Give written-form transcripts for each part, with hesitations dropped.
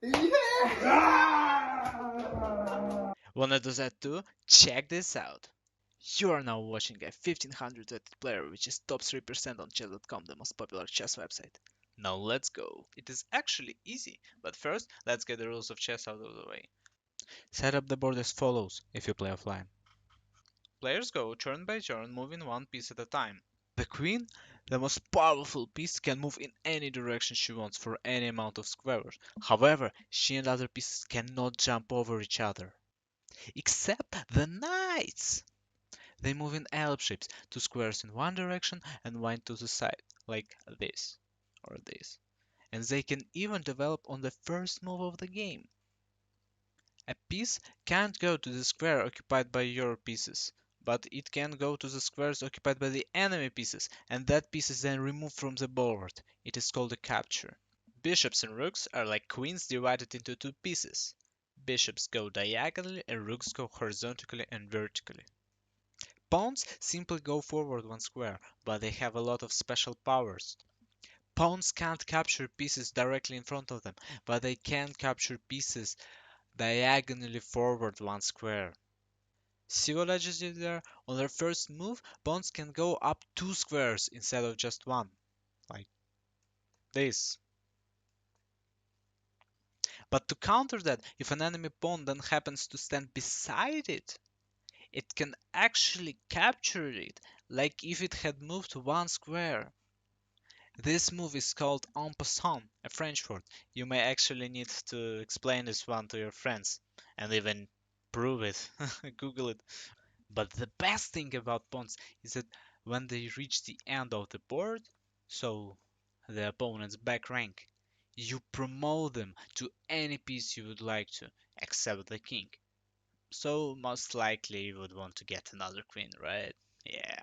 Yeah! Wanna do that too? Check this out. You are now watching a 1500 rated player which is top 3% on chess.com, the most popular chess website. Now let's go. It is actually easy, but first let's get the rules of chess out of the way. Set up the board as follows if you play offline. Players go turn by turn, moving one piece at a time. The queen, the most powerful piece, can move in any direction she wants for any amount of squares. However, she and other pieces cannot jump over each other. Except the knights! They move in L shapes, two squares in one direction and one to the side, like this or this. And they can even develop on the first move of the game. A piece can't go to the square occupied by your pieces, but it can go to the squares occupied by the enemy pieces, and that piece is then removed from the board. It is called a capture. Bishops and rooks are like queens divided into two pieces. Bishops go diagonally and rooks go horizontally and vertically. Pawns simply go forward one square, but they have a lot of special powers. Pawns can't capture pieces directly in front of them, but they can capture pieces diagonally forward one square. See what I just did there? On their first move, pawns can go up two squares instead of just one, like this. But to counter that, if an enemy pawn then happens to stand beside it, it can actually capture it, like if it had moved one square. This move is called en passant, a French word. You may actually need to explain this one to your friends and even prove it. Google it. But the best thing about pawns is that when they reach the end of the board, so the opponent's back rank, you promote them to any piece you would like to, except the king. So most likely you would want to get another queen, right? Yeah.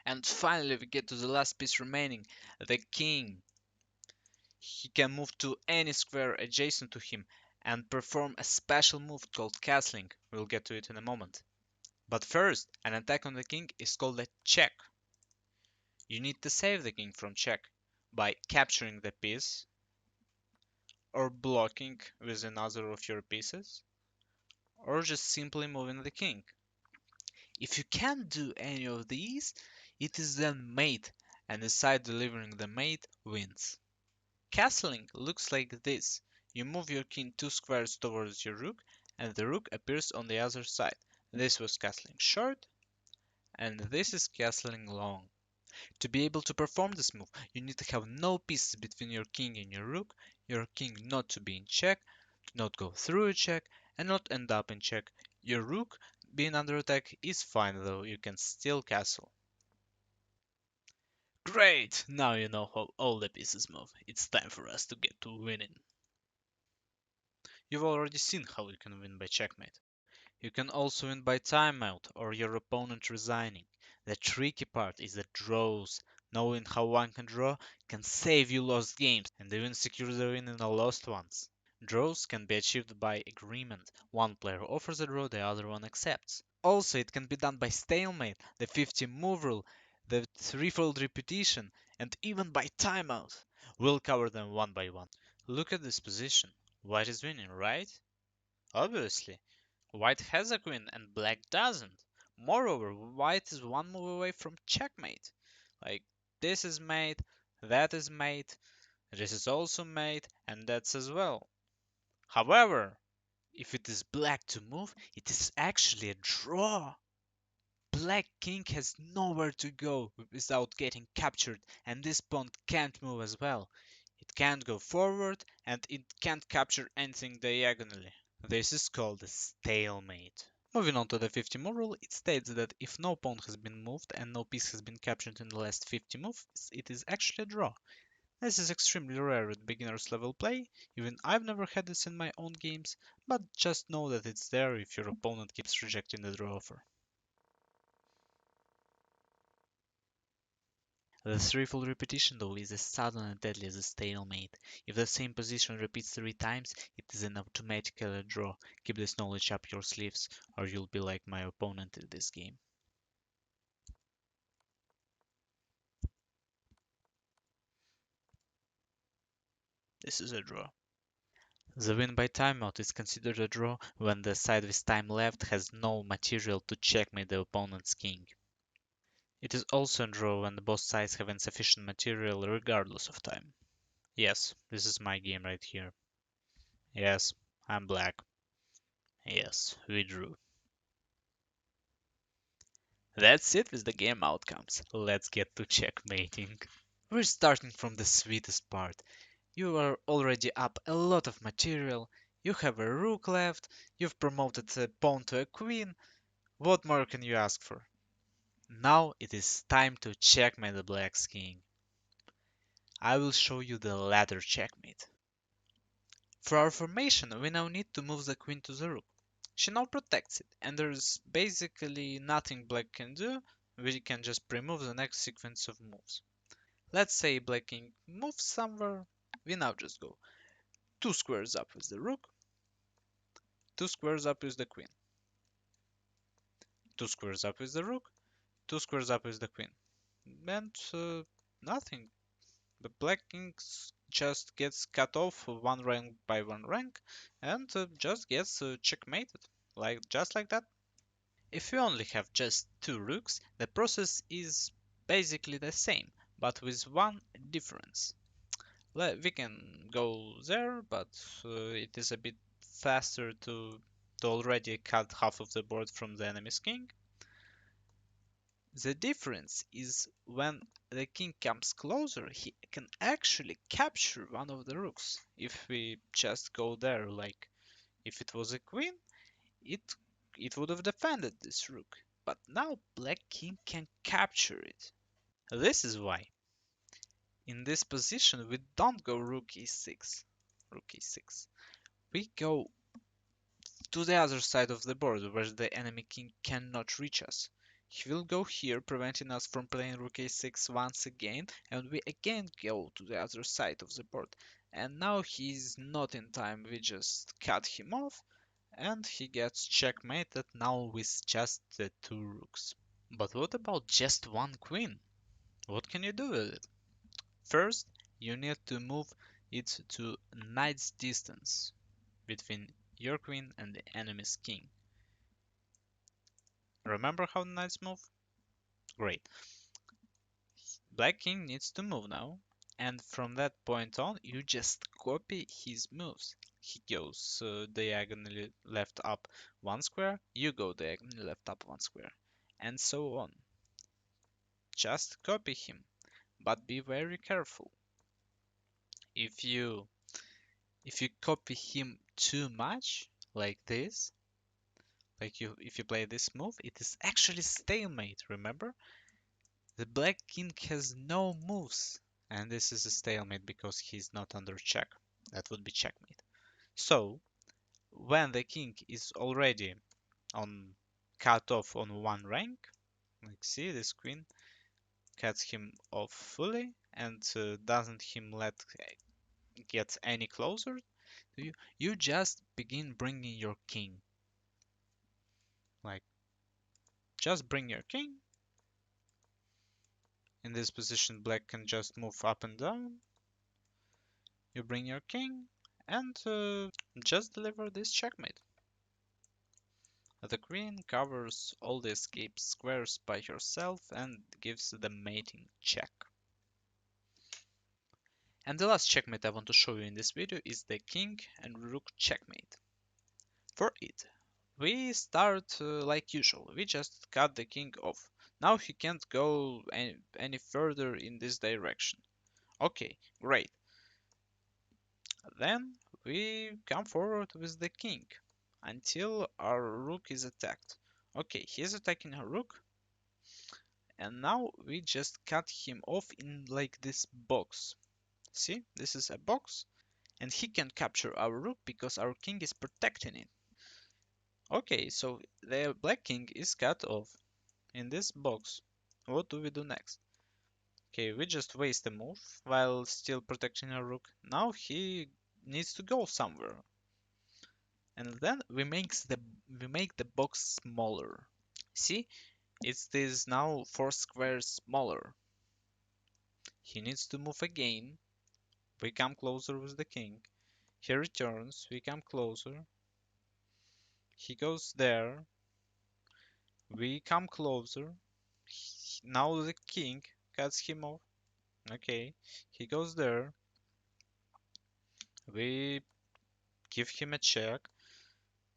And finally we get to the last piece remaining, the king. He can move to any square adjacent to him and perform a special move called castling. We'll get to it in a moment. But first, an attack on the king is called a check. You need to save the king from check by capturing the piece or blocking with another of your pieces or just simply moving the king. If you can't do any of these, it is then mate, and the side delivering the mate wins. Castling looks like this. You move your king two squares towards your rook, and the rook appears on the other side. This was castling short, and this is castling long. To be able to perform this move, you need to have no pieces between your king and your rook, your king not to be in check, to not go through a check, and not end up in check. Your rook being under attack is fine though, you can still castle. Great! Now you know how all the pieces move. It's time for us to get to winning. You've already seen how you can win by checkmate. You can also win by timeout or your opponent resigning. The tricky part is the draws. Knowing how one can draw can save you lost games and even secure the win in the lost ones. Draws can be achieved by agreement. One player offers a draw, the other one accepts. Also, it can be done by stalemate, the 50 move rule, the threefold repetition, and even by timeout. We'll cover them one by one. Look at this position. White is winning, right? Obviously. White has a queen and black doesn't. Moreover, white is one move away from checkmate. Like, this is mate, that is mate, this is also mate, and that's as well. However, if it is black to move, it is actually a draw. Black king has nowhere to go without getting captured, and this pawn can't move as well. It can't go forward, and it can't capture anything diagonally. This is called a stalemate. Moving on to the 50 move rule, it states that if no pawn has been moved and no piece has been captured in the last 50 moves, it is actually a draw. This is extremely rare with beginners level play, even I've never had this in my own games, but just know that it's there if your opponent keeps rejecting the draw offer. The threefold repetition though is as sudden and deadly as a stalemate. If the same position repeats 3 times, it is an automatically draw. Keep this knowledge up your sleeves, or you'll be like my opponent in this game. This is a draw. The win by timeout is considered a draw when the side with time left has no material to checkmate the opponent's king. It is also a draw when both sides have insufficient material regardless of time. Yes, this is my game right here. Yes, I'm black. Yes, we drew. That's it with the game outcomes. Let's get to checkmating. We're starting from the sweetest part. You are already up a lot of material, you have a rook left, you've promoted a pawn to a queen. What more can you ask for? Now it is time to checkmate the black's king. I will show you the ladder checkmate. For our formation, we now need to move the queen to the rook. She now protects it, and there's basically nothing black can do. We can just pre-move the next sequence of moves. Let's say black king moves somewhere. We now just go 2 squares up with the rook, 2 squares up with the queen, 2 squares up with the rook, 2 squares up with the queen. And nothing. The black king just gets cut off one rank by one rank and just gets checkmated. Just like that. If you only have just 2 rooks, the process is basically the same, but with one difference. We can go there, but it is a bit faster to already cut half of the board from the enemy's king. The difference is when the king comes closer, he can actually capture one of the rooks. If we just go there, like if it was a queen, it it would have defended this rook. But now black king can capture it. This is why in this position we don't go rook e6. Rook e6. We go to the other side of the board where the enemy king cannot reach us. He will go here, preventing us from playing rook a6 once again, and we again go to the other side of the board. And now he's not in time, we just cut him off, and he gets checkmated now with just the 2 rooks. But what about just one queen? What can you do with it? First, you need to move it to knight's distance between your queen and the enemy's king. Remember how knights move? Great. Black king needs to move now, and from that point on, you just copy his moves. He goes diagonally left up 1 square, you go diagonally left up 1 square, and so on. Just copy him, but be very careful. If you copy him too much, like this, if you play this move, it is actually stalemate, remember? The black king has no moves, and this is a stalemate because he's not under check. That would be checkmate. So, when the king is already on cut off on one rank, like see this queen cuts him off fully and doesn't him let get any closer to you, you just begin bringing your king. Like, just bring your king. In this position, black can just move up and down. You bring your king and just deliver this checkmate. The queen covers all the escape squares by herself and gives the mating check. And the last checkmate I want to show you in this video is the king and rook checkmate. For it, we start like usual. We just cut the king off. Now he can't go any further in this direction. Okay, great. Then we come forward with the king until our rook is attacked. Okay, he's attacking our rook, and now we just cut him off in like this box. See, this is a box, and he can capture our rook because our king is protecting it. Okay, so the black king is cut off in this box. What do we do next? Okay, we just waste a move while still protecting our rook. Now he needs to go somewhere. And then we make the box smaller. See, it is now 4 squares smaller. He needs to move again. We come closer with the king. He returns, we come closer. He goes there, we come closer. Now the king cuts him off. Okay, he goes there, we give him a check.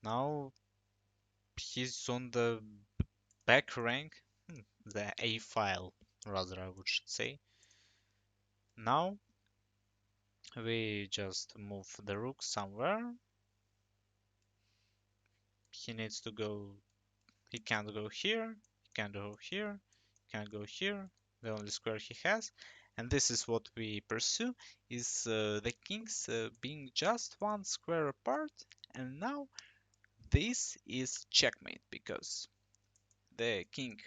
Now he's on the back rank, the A file, rather, I would say. Now we just move the rook somewhere. He needs to go, he can't go here, he can't go here, he can't go here, the only square he has. And this is what we pursue, is the kings being just one square apart. And now this is checkmate, because the king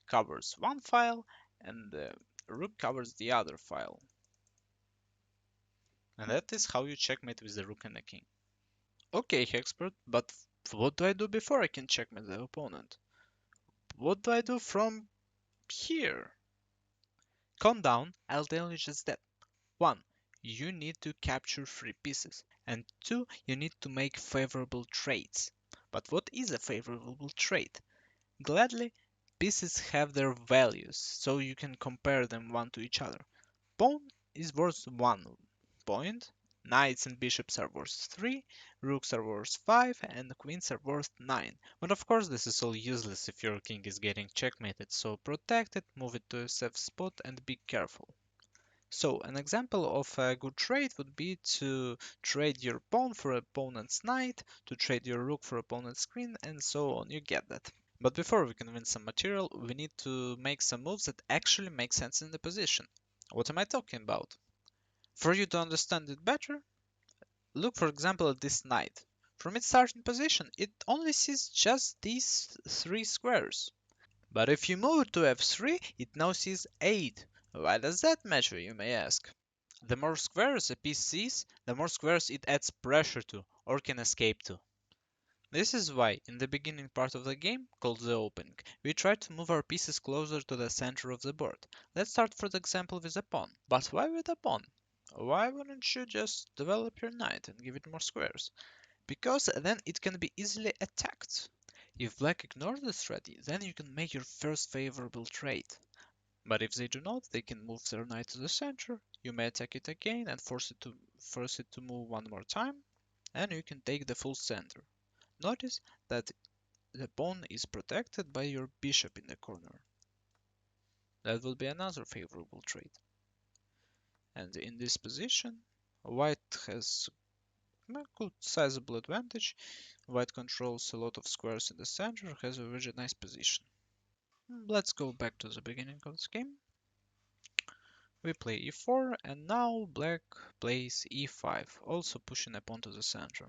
covers one file and the rook covers the other file. And that is how you checkmate with the rook and the king. Okay, Hexpert, but what do I do before I can checkmate the opponent? What do I do from here? Calm down, I'll tell you just that. 1. You need to capture 3 pieces. And 2. You need to make favorable trades. But what is a favorable trade? Gladly, pieces have their values, so you can compare them one to each other. Pawn is worth 1 point, knights and bishops are worth 3, rooks are worth 5, and queens are worth 9. But of course this is all useless if your king is getting checkmated, so protect it, move it to a safe spot, and be careful. So an example of a good trade would be to trade your pawn for opponent's knight, to trade your rook for opponent's queen, and so on. You get that. But before we can win some material, we need to make some moves that actually make sense in the position. What am I talking about? For you to understand it better, look for example at this knight. From its starting position, it only sees just these 3 squares. But if you move it to f3, it now sees 8. Why does that matter, you may ask? The more squares a piece sees, the more squares it adds pressure to, or can escape to. This is why, in the beginning part of the game, called the opening, we try to move our pieces closer to the center of the board. Let's start for example with a pawn. But why with a pawn? Why wouldn't you just develop your knight and give it more squares? Because then it can be easily attacked. If black ignores this strategy, then you can make your first favorable trade. But if they do not, they can move their knight to the center, you may attack it again and force it to move one more time, and you can take the full center. Notice that the pawn is protected by your bishop in the corner. That will be another favorable trade. And in this position, white has a good sizable advantage. White controls a lot of squares in the center, has a very nice position. Let's go back to the beginning of this game. We play e4, and now black plays e5, also pushing a pawn to the center.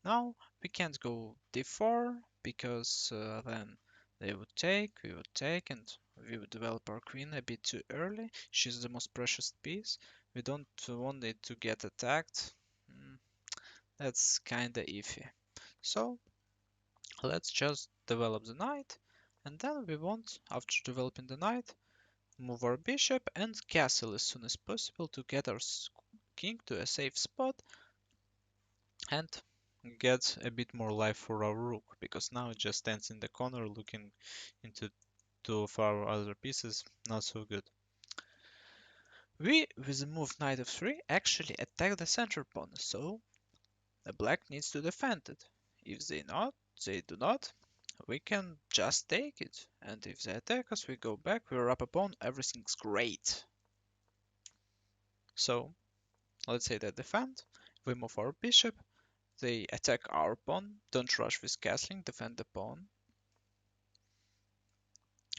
Now we can't go d4 because then they would take, we would take, and we would develop our queen a bit too early. She's the most precious piece. We don't want it to get attacked. That's kinda iffy. So let's just develop the knight, and then we want, after developing the knight, move our bishop and castle as soon as possible to get our king to a safe spot and get a bit more life for our rook, because now it just stands in the corner looking into 2 of our other pieces, not so good. We, with the move knight f3, actually attack the center pawn, so the black needs to defend it. If they do not, we can just take it, and if they attack us, we go back, we're up a pawn, everything's great. So, let's say they defend, we move our bishop, they attack our pawn, don't rush with castling, defend the pawn.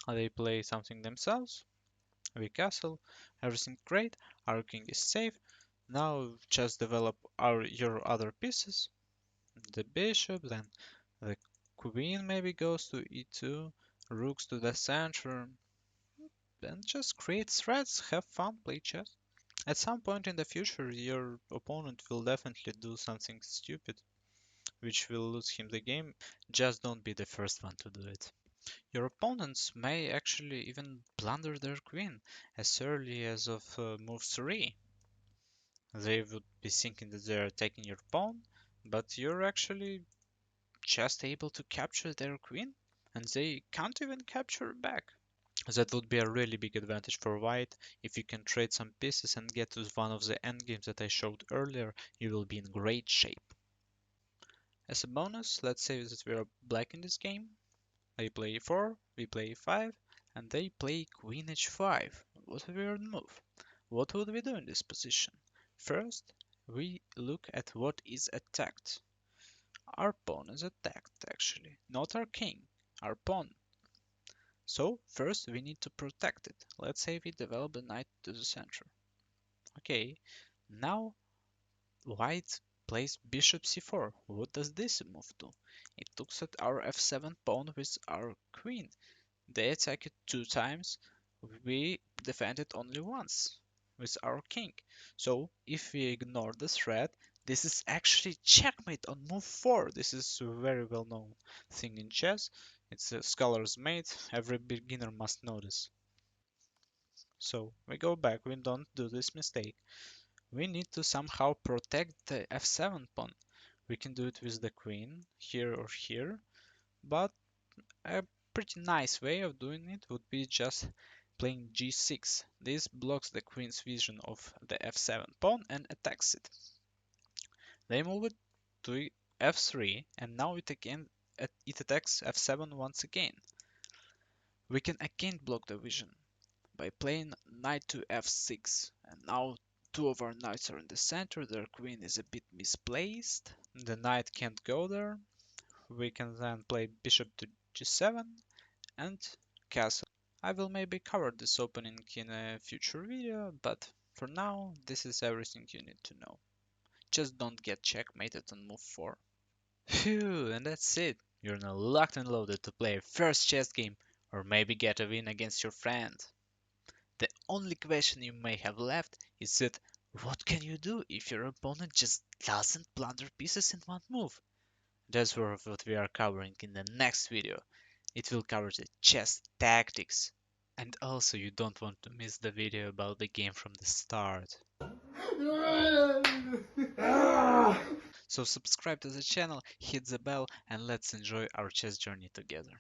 They play something themselves, we castle, everything's great, our king is safe. Now just develop your other pieces, the bishop, then the queen maybe goes to e2, rooks to the center, and just create threats, have fun, play chess. At some point in the future, your opponent will definitely do something stupid, which will lose him the game. Just don't be the first one to do it. Your opponents may actually even blunder their queen as early as of move 3. They would be thinking that they're attacking your pawn, but you're actually just able to capture their queen, and they can't even capture back. That would be a really big advantage for white. If you can trade some pieces and get to one of the endgames that I showed earlier, you will be in great shape. As a bonus, let's say that we are black in this game. They play e4, we play e5, and they play queen h5. What a weird move. What would we do in this position? First, we look at what is attacked. Our pawn is attacked, actually, not our king, our pawn. So, first we need to protect it. Let's say we develop the knight to the center. Okay, now white plays bishop c4. What does this move do? It looks at our f7 pawn with our queen. They attack it 2 times. We defend it only once with our king. So if we ignore the threat, this is actually checkmate on move 4. This is a very well known thing in chess. It's a scholar's mate. Every beginner must know this. So we go back, we don't do this mistake. We need to somehow protect the f7 pawn. We can do it with the queen here or here, but a pretty nice way of doing it would be just playing g6. This blocks the queen's vision of the f7 pawn and attacks it. They move it to f3, and now it attacks f7 once again. We can again block the vision by playing knight to f6, and now two of our knights are in the center. Their queen is a bit misplaced. The knight can't go there. We can then play bishop to g7 and castle. I will maybe cover this opening in a future video, but for now, this is everything you need to know. Just don't get checkmated on move 4. Phew, and that's it. You're now locked and loaded to play your first chess game, or maybe get a win against your friend. The only question you may have left is that what can you do if your opponent just doesn't plunder pieces in one move? That's what we are covering in the next video. It will cover the chess tactics. And also you don't want to miss the video about the game from the start. So subscribe to the channel, hit the bell, and let's enjoy our chess journey together.